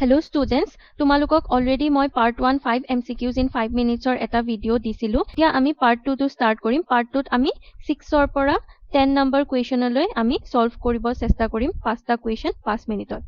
Hello students, তোমালোকক already মই part 1 5 MCQs in 5 minutes or এটা ভিডিও দিছিলো। এতিয়া আমি part 2 টো start কৰিম। part 2 ত আমি 6 ৰ পৰা 10 number question লৈ আমি solve কৰিব চেষ্টা কৰিম 5টা question 5 মিনিটত।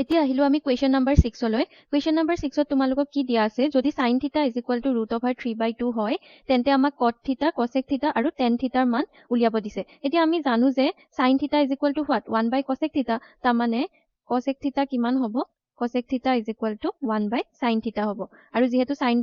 এতিয়া আহিলো আমি question number 6 লৈ। question number 6 ত তোমালোকক কি দিয়া আছে যদি sin theta is equal to √3/2 হয় তেন্তে আমাক cot theta, cosec theta আৰু tan theta ৰ মান উলিয়াব দিছে। এতিয়া আমি জানো যে sin theta is equal to what 1/cosec theta, তাৰমানে cosec theta কিমান হ'ব cosec theta is equal to 1/sin theta হ'ব আৰু যেহেতু sin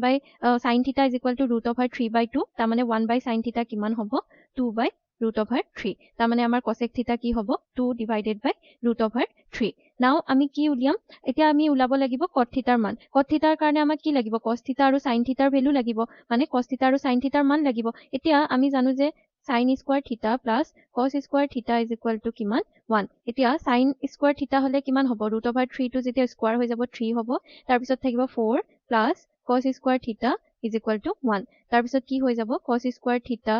theta is equal to √3/2 তাৰমানে 1/sin theta কিমান হ'ব 2/√3 তাৰমানে আমাৰ cosec theta কি হ'ব 2 divided by √3 now আমি কি উলিয়াম এতিয়া আমি উলাব লাগিব cot theta ৰ মান cot theta ৰ কাৰণে আমাক কি লাগিব cos theta আৰু sin theta ৰ ভ্যালু লাগিব মানে cos theta আৰু sin theta ৰ মান লাগিব এতিয়া আমি জানো যে sin square theta plus cos square theta is equal to কিমান 1 এতিয়া sin square theta হলে কিমান হ'ব √3 টো যেতিয়া স্কয়াৰ হৈ যাব 3 হ'ব তাৰ পিছত থাকিব 4 plus cos square theta is equal to 1 তাৰ পিছত কি হৈ যাব cos square theta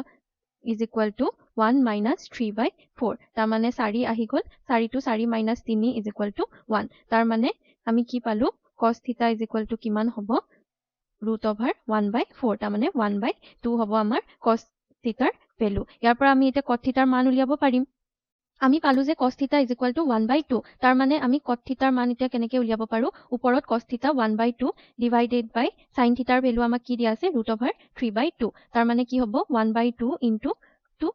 is equal to 1 minus 3/4 তাৰ মানে 4 আহি গল 4 to 4 minus 3 is equal to 1 তাৰ মানে আমি কি পালো cos theta is equal to কিমান হ'ব √1/4 তাৰ মানে 1/2 হ'ব আমাৰ cos theta ৰ ভ্যালু ইয়াৰ পৰা আমি এটা cot theta ৰ মান উলিয়াব পাৰিম আমি পালো যে cos theta is equal to 1/2 তাৰ মানে আমি cot theta ৰ মান এতিয়া কেনেকৈ উলিয়াব পাৰো ওপৰত cos theta 1/2 divided by sin theta ৰ ভ্যালু আমাক কি দিয়া আছে √3/2 তাৰ মানে কি হ'ব 1/2 into 2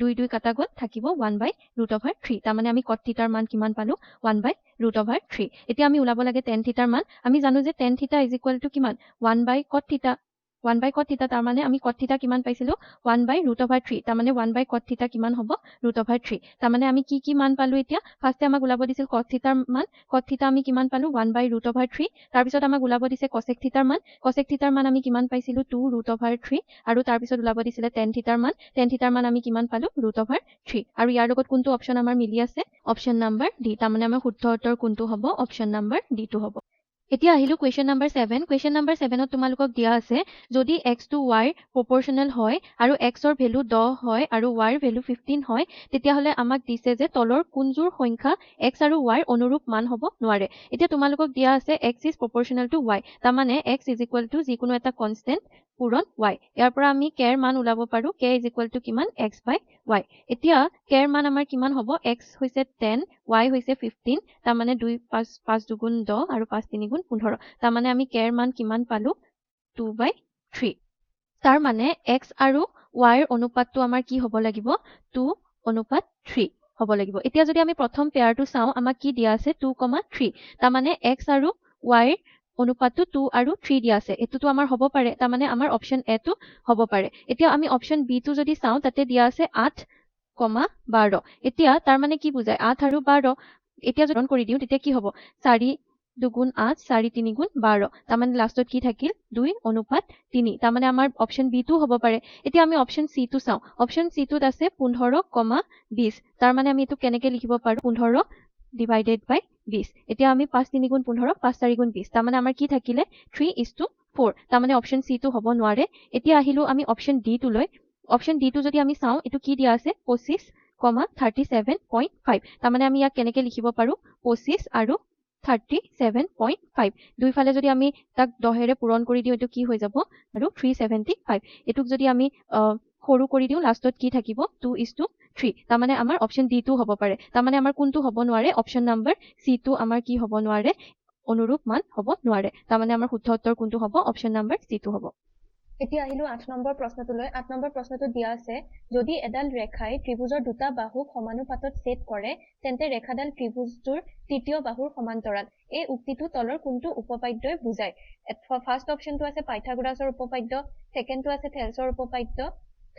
দুই দুই কাটা গল থাকিব 1/√3 তাৰ মানে আমি cot theta ৰ মান কিমান পালো 1/√3 এতিয়া আমি উলাব লাগে tan theta ৰ মান আমি জানো যে tan theta is equal to কিমান 1/cot theta 1/cot theta তাৰ মানে আমি cot theta কিমান পাইছিলো 1/√3 তাৰ মানে 1/cot theta কিমান হ'ব √3 তাৰ মানে আমি কি মান পালো এতিয়া ফাৰ্স্টে আমাক উলাব দিছিল cot theta ৰ মান cot theta আমি কিমান পালো 1/√3 তাৰ পিছত আমাক উলাব দিছে cosec theta ৰ মান cosec theta ৰ মান আমি কিমান পাইছিলো 2√3 আৰু তাৰ পিছত উলাব দিছিলে tan theta ৰ মান আমি কিমান পালো √3 আৰু ইয়াৰ লগত কোনটো অপচন আমাৰ মিলি আছে অপচন নম্বৰ ডি তাৰ মানে আমাৰ শুদ্ধ উত্তৰ কোনটো হ'ব অপচন নম্বৰ ডি টো হ'ব এতিয়া আহিলো question number 7 question number 7 ত তোমালোকক দিয়া আছে যদি x to y proportional হয় আৰু x ৰ ভ্যালু 10 হয় আৰু y ৰ ভ্যালু 15 হয় তেতিয়া হলে আমাক দিছে যে তলৰ কোনজোৰ সংখ্যা x আৰু y ৰ অনুৰূপ মান হ'ব নোৱাৰে এতিয়া তোমালোকক দিয়া আছে x is proportional to y তাৰমানে x is equal to যিকোনো এটা কনস্ট্যান্ট পূৰণ y ইয়াৰ পৰা আমি k ৰ মান উলাব পাৰো k is equal to কিমান x/y এতিয়া k ৰ মান আমাৰ কিমান হ'ব x হৈছে 10 y হৈছে 15 তাৰমানে 2 5 দুগুণ 10 আৰু 5 3 গুণ 15 তাৰমানে আমি k ৰ মান কিমান পালো 2/3 তাৰ মানে x আৰু y ৰ অনুপাতটো আমাৰ কি হ'ব লাগিব 2:3 হ'ব লাগিব এতিয়া যদি আমি প্ৰথম পেয়াৰটো চাওঁ আমাক কি দিয়া আছে 2,3 তাৰমানে x আৰু y ৰ অনুপাতটো 2 আৰু 3 দিয়া আছে এটোটো আমাৰ হ'ব পাৰে তাৰমানে আমাৰ অপচন এ টো হ'ব পাৰে এতিয়া আমি অপচন বি টো যদি চাওঁ তাতে দিয়া আছে 8,12 এতিয়া তাৰ মানে কি বুজায় 8 আৰু 12 এতিয়া যদি কৰি দিও তেতিয়া কি হ'ব 4 দুগুণ 8 4 3 গুণ 12 তাৰমানে লাষ্টত কি থাকিল 2:3 তাৰমানে আমাৰ অপচন বি টো হ'ব পাৰে এতিয়া আমি অপচন সি টো চাওঁ অপচন সি টোত আছে 15,20 তাৰমানে আমি এটো কেনেকৈ লিখিব পাৰো 15 divided by 20 এতিয়া আমি 5 3 গুণ 15 5 4 গুণ 20 তাৰমানে আমাৰ কি থাকিলে 3:4 তাৰমানে অপচন সি টো হ'ব নোৱাৰে এতিয়া আহিলো আমি অপচন ডি টো লৈ অপচন ডি টো যদি আমি চাওঁ এটো কি দিয়া আছে 25,37.5 তাৰমানে আমি ইয়াক কেনেকৈ লিখিব পাৰো 25 আৰু 37.5 দুইফালে যদি আমি তাক 10 ৰে পূৰণ কৰি দিও এটো কি হৈ যাব আৰু 375 এটুক যদি আমি সৰু কৰি দিও লাষ্টত কি থাকিব 2:3 তাৰমানে আমাৰ অপচন ডি টো হ'ব পাৰে তাৰমানে আমাৰ কোনটো হ'ব নোৱাৰে অপচন নম্বৰ সি টো আমাৰ কি হ'ব নোৱাৰে অনুৰূপ মান হ'ব নোৱাৰে তাৰমানে আমাৰ শুদ্ধ উত্তৰ কোনটো হ'ব অপচন নম্বৰ সি টো হ'ব এতিয়া আহিলো 8 নম্বৰ প্ৰশ্নটোলৈ 8 নম্বৰ প্ৰশ্নটো দিয়া আছে যদি এডাল ৰেখাই ত্ৰিভুজৰ দুটা বাহুক সমানুপাতত ছেদ কৰে তেন্তে ৰেখাডাল ত্ৰিভুজটোৰ তৃতীয় বাহুৰ সমান্তৰাল এই উক্তিটো তলৰ কোনটো উপপাদ্যই বুজায় ফাৰ্স্ট অপচনটো আছে পাইথাগোৰাছৰ উপপাদ্য সেকেন্ডটো আছে থেলছৰ উপপাদ্য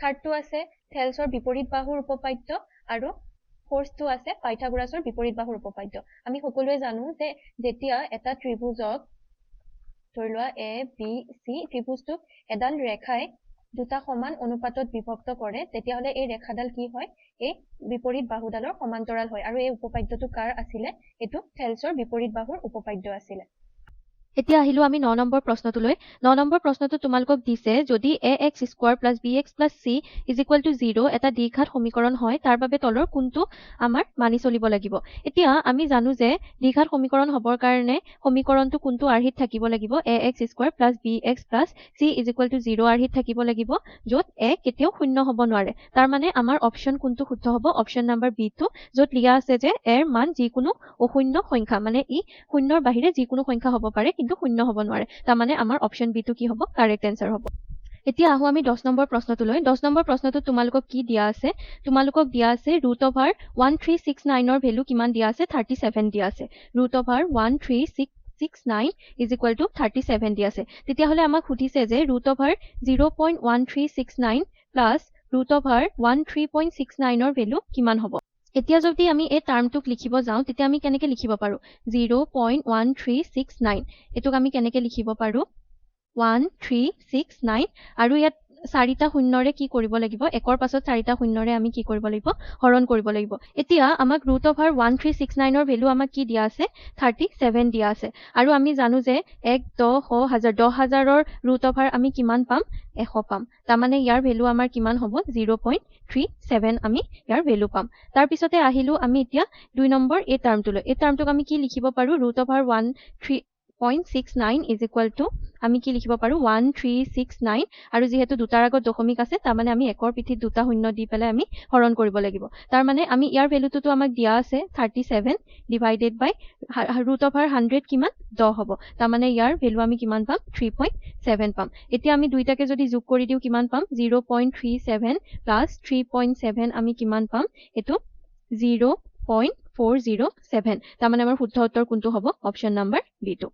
থাৰ্ডটো আছে থেলছৰ বিপৰীত বাহুৰ উপপাদ্য আৰু ফোৰ্থটো আছে পাইথাগোৰাছৰ বিপৰীত বাহুৰ উপপাদ্য আমি সকলোৱে জানো যে যেতিয়া এটা ত্ৰিভুজক ধৰি লোৱা এ বি চি ত্ৰিভুজটোক এডাল ৰেখাই দুটা সমান অনুপাতত বিভক্ত কৰে তেতিয়াহলে এই ৰেখাডাল কি হয় এই বিপৰীত বাহুডালৰ সমান্তৰাল হয় আৰু এই উপপাদ্যটো কাৰ আছিলে এটো থেলছৰ বিপৰীত বাহুৰ উপপাদ্য আছিলে এতিয়া আহিলো আমি 9 নম্বৰ প্ৰশ্নটোলৈ 9 নম্বৰ প্ৰশ্নটো তোমালোকক দিছে যদি ax square plus bx plus c is equal to 0 এটা দ্বিঘাত সমীকৰণ হয় তাৰ বাবে তলৰ কোনটো আমাৰ মানি চলিব লাগিব এতিয়া আমি জানো যে দ্বিঘাত সমীকৰণ হ'বৰ কাৰণে সমীকৰণটো কোনটো আৰ্হিত থাকিব লাগিব ax square plus bx plus c is equal to 0 আৰ্হিত থাকিব লাগিব য'ত a কেতিয়াও শূন্য হ'ব নোৱাৰে তাৰ মানে আমাৰ অপচন কোনটো শুদ্ধ হ'ব অপচন নম্বৰ বি টো য'ত লিখা আছে যে a ৰ মান যিকোনো অশূন্য সংখ্যা মানে ই শূন্যৰ বাহিৰে যিকোনো সংখ্যা হ'ব পাৰে কিন্তু শূন্য হ'ব নোৱাৰে তাৰমানে আমাৰ অপচন বি টো কি হ'ব কাৰেক্ট এনচাৰ হ'ব এতিয়া আহো আমি 10 নম্বৰ প্ৰশ্নটোলৈ 10 নম্বৰ প্ৰশ্নটোত তোমালোকক কি দিয়া আছে তোমালোকক দিয়া আছে √1369 ৰ ভ্যালু কিমান দিয়া আছে 37 দিয়া আছে √1369 ইজ ইকুৱেল টু 37 দিয়া আছে তেতিয়াহ'লে আমাক সুধিছে যে √0.1369 প্লাছ √13.69 ৰ ভ্যালু কিমান হ'ব এতিয়া যদি আমি এই টাৰ্মটোক লিখিব যাওঁ তেতিয়া আমি কেনেকৈ লিখিব পাৰো 0.1369 এটোক আমি কেনেকৈ লিখিব পাৰো 1369 আৰু ইয়াত চাৰিটা শূন্যৰে কি কৰিব লাগিব একৰ পাছত চাৰিটা শূন্যৰে আমি কি কৰিব লাগিব হৰণ কৰিব লাগিব এতিয়া আমাক √1369 ৰ ভ্যালু আমাক কি দিয়া আছে 37 দিয়া আছে আৰু আমি জানো যে 1,10,000 ৰ √, আমি কিমান পাম 100 পাম তাৰমানে ইয়াৰ ভ্যালু আমাৰ কিমান হ'ব 0.37 আমি ইয়াৰ ভ্যালু পাম তাৰ পিছতে আহিলো আমি এতিয়া 2 নম্বৰ এই টাৰ্মটোলৈ এই টাৰ্মটোক আমি কি লিখিব পাৰো √13.69 ইজ ইকুৱেল টু আমি কি লিখিব পাৰো 1369 আৰু যিহেতু দুটাৰ আগত দশমিক আছে তাৰমানে আমি একৰ পিঠিত দুটা শূন্য দি পেলাই আমি হৰণ কৰিব লাগিব তাৰমানে আমি ইয়াৰ ভ্যালুটো আমাক দিয়া আছে 37 ডিভাইডেড বাই √100 কিমান 10 হ'ব তাৰমানে ইয়াৰ ভ্যালু আমি কিমান পাম 3.7 পাম এতিয়া আমি দুইটাকে যদি যোগ কৰি দিও কিমান পাম 0.37 প্লাছ 3.7 আমি কিমান পাম এটো 0.407 তাৰমানে আমাৰ শুদ্ধ উত্তৰ কোনটো হ'ব অপচন নম্বৰ বি টো